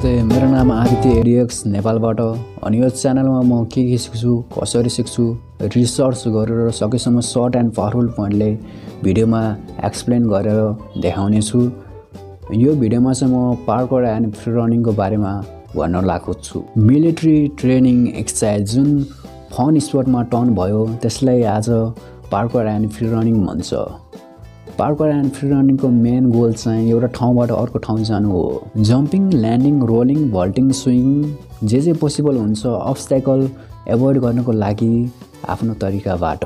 नमस्ते, मेरो नाम आदित्य एडियक्स नेपालबाट। अनि यो च्यानलमा म के सिक्छु, कसरी सिक्छु, रिसर्च गरेर सकेसम्म सर्ट एन्ड पावरफुल पोइन्टले भिडियोमा एक्सप्लेन गरेर देखाउने छु। यो भिडियोमा चाहिँ म पार्कोर एन्ड फ्री रनिङको बारेमा भन्न लागेको छु। मिलिट्री ट्रेनिङ एक्सर्साइज जुन फन स्पोर्टमा टर्न भयो त्यसलाई आज पार्कोर एन्ड फ्री रनिङ भन्छ। पार्कोर एन्ड फ्री रनिङको मेन गोल चाहिँ एउटा ठाउँबाट अर्को ठाउँ जानु हो। Jumping, landing, rolling, vaulting, swing जे पोसिबल हुन्छ अब्स्ट्याकल एभोइड गर्नको लागि आफ्नो तरिकाबाट।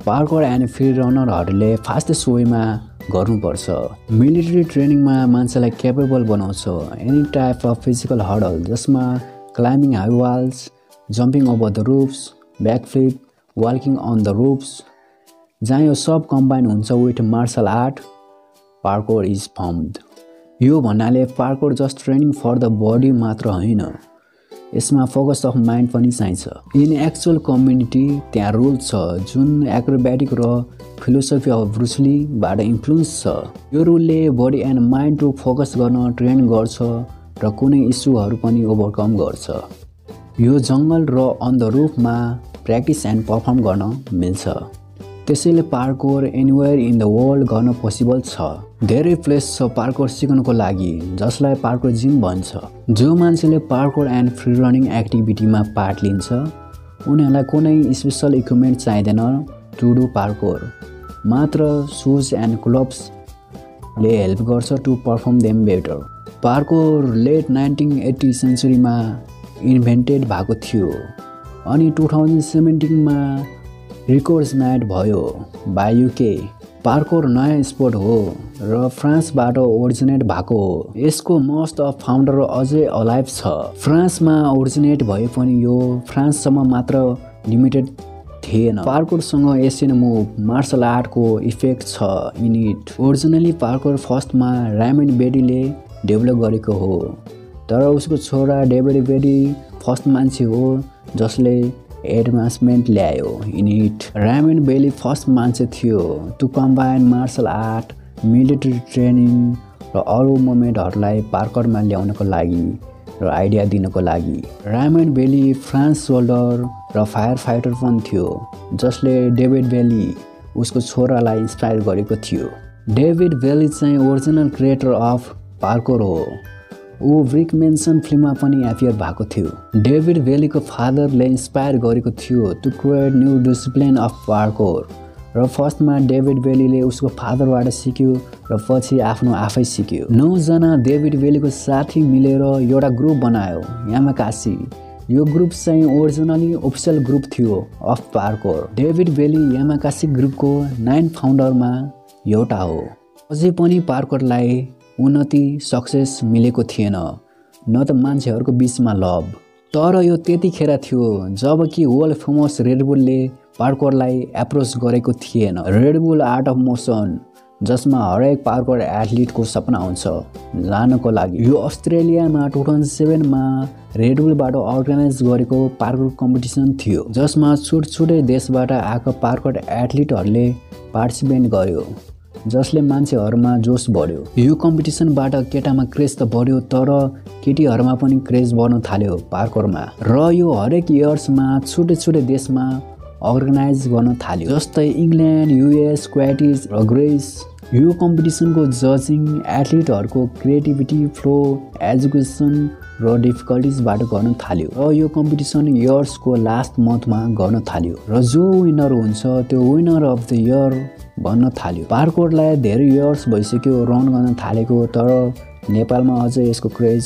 पार्कोर एन्ड फ्री रनरहरूले फास्टेस्ट वेमा गर्नुपर्छ। मिलिट्री ट्रेनिङमा मान्छेलाई क्यापेबल बनाउँछ any type of physical hurdle, जसमा climbing high walls, jumping over the रुफ्स, backflip, वाल्किङ अन द रुफ्स, जहाँ यो सब कम्बाइन हुन्छ with martial art. Parkour is formed. यो भन्नाले parkour just training for the body मात्र होइन, यसमा फोकस अफ माइन्ड पनि चाहिन्छ। इन एक्चुअल कम्युनिटी त्यहाँ रुल छ जुन एक्रोब्याटिक र फिलोसफी अफ ब्रुस लीबाट इन्फ्लुएन्स छ। यो रुलले body and mind to focus गर्न ट्रेन गर्छ र कुनै इस्युहरू पनि ओभरकम गर्छ। यो जङ्गल र अन द रुफमा प्र्याक्टिस एन्ड पर्फर्म गर्न मिल्छ। त्यसैले parkour anywhere in the world गर्न पोसिबल छ। धेरै प्लेस छ पार्कोर सिक्नको लागि, जसलाई पार्कोर जिम भन्छ। जो मान्छेले पार्कोर एन्ड फ्री रनिङ एक्टिभिटीमा पार्ट लिन्छ उनीहरूलाई कुनै स्पेसल इक्विपमेन्ट चाहिँदैन टु डु पार्कोर, मात्र सुज एन्ड ग्लोभ्सले हेल्प गर्छ to perform them better. Parkour late 1980 सेन्चुरीमा इन्भेन्टेड भएको थियो अनि 2017मा रिकग्नाइज्ड भयो बाई युके। पार्कोर नयाँ स्पोर्ट हो र फ्रान्सबाट ओरिजिनेट भएको हो। यसको मोस्ट अफ फाउन्डर अझै अलाइभ छ। फ्रान्समा ओरिजिनेट भए पनि यो फ्रान्ससम्म मात्र लिमिटेड थिएन। पार्कोरसँग एसियन मुभ मार्सल आर्टको इफेक्ट छ इन इट। ओरिजिनली पार्कोर फर्स्टमा रायमन्ड बेडीले डेभलप गरेको हो, तर उसको छोरा डेभिड बेडी फर्स्ट मान्छे हो जसले एडभान्समेन्ट ल्यायो in it. Raymond Belle first मान्छे थियो to combine martial art, military training र अरू मुभमेन्टहरूलाई पार्कोरमा ल्याउनको लागि र आइडिया दिनको लागि। रायमन्ड बेली फ्रान्स सोल्डर र फायर फाइटर पनि थियो जसले डेभिड बेली उसको छोरालाई इन्सपायर गरेको थियो। डेभिड बेली चाहिँ ओरिजिनल क्रिएटर अफ पार्कोर हो। ऊ ब्रिक मेन्सन फिल्ममा पनि एपियर भएको थियो। डेभिड बेलीको फादरले इन्सपायर गरेको थियो to create new discipline of parkour र फर्स्टमा डेभिड बेलीले उसको फादरबाट सिक्यो र पछि आफ्नो आफै सिक्यो। 9 जना डेभिड बेलीको साथी मिलेर एउटा ग्रुप बनायो, यामाकासी। यो ग्रुप चाहिँ ओरिजिनली अफिसियल ग्रुप थियो अफ पार्कोर। डेभिड बेली यामाकासी ग्रुपको 9 फाउन्डरमा एउटा हो। अझै पनि पार्कोरलाई उन्नति सक्सेस मिलेको थिएन, न त मान्छेहरूको बिचमा लभ। तर यो त्यतिखेर थियो जब कि वर्ल्ड फेमस रेडबुलले पार्कोरलाई एप्रोच गरेको थिएन। रेडबुल आर्ट अफ मोसन, जसमा हरेक पार्कोर एथलिटको सपना हुन्छ लानको लागि। यो अस्ट्रेलियामा 2007मा रेडबुलबाट अर्गनाइज गरेको पार्कोर कम्पिटिसन थियो, जसमा छुटछुटै देशबाट आएको पार्कोर एथलिटहरूले पार्टिसिपेट गर्यो, जसले मान्छेहरूमा जोस बढ्यो। यो कम्पिटिसनबाट केटामा क्रेज त बढ्यो, तर केटीहरूमा पनि क्रेज बढ्न थाल्यो पार्कोरमा। र यो हरेक इयर्समा छुट्टै छुट्टै देशमा अर्गनाइज गर्न थाल्यो, जस्तै इङ्ल्यान्ड, युएस, क्वाटिज र ग्रिस। यो कम्पिटिसनको जजिङ एथलिटहरूको क्रिएटिभिटी, फ्लो, एजुकेसन र डिफिकल्टिजबाट गर्न थाल्यो र यो कम्पिटिसन इयर्सको लास्ट मन्थमा गर्न थाल्यो र जो विनर हुन्छ त्यो विनर अफ द इयर भन्न थाल्यो। पार्कोरलाई धेरै इयर्स भइसक्यो रन गर्न थालेको, तर नेपालमा अझै यसको क्रेज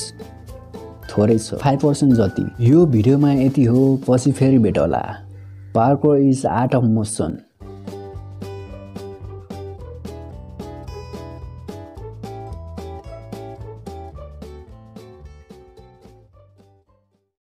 थोरै छ, 5% जति। यो भिडियोमा यति हो, पछि फेरि भेटौँला। Parkour is art of motion.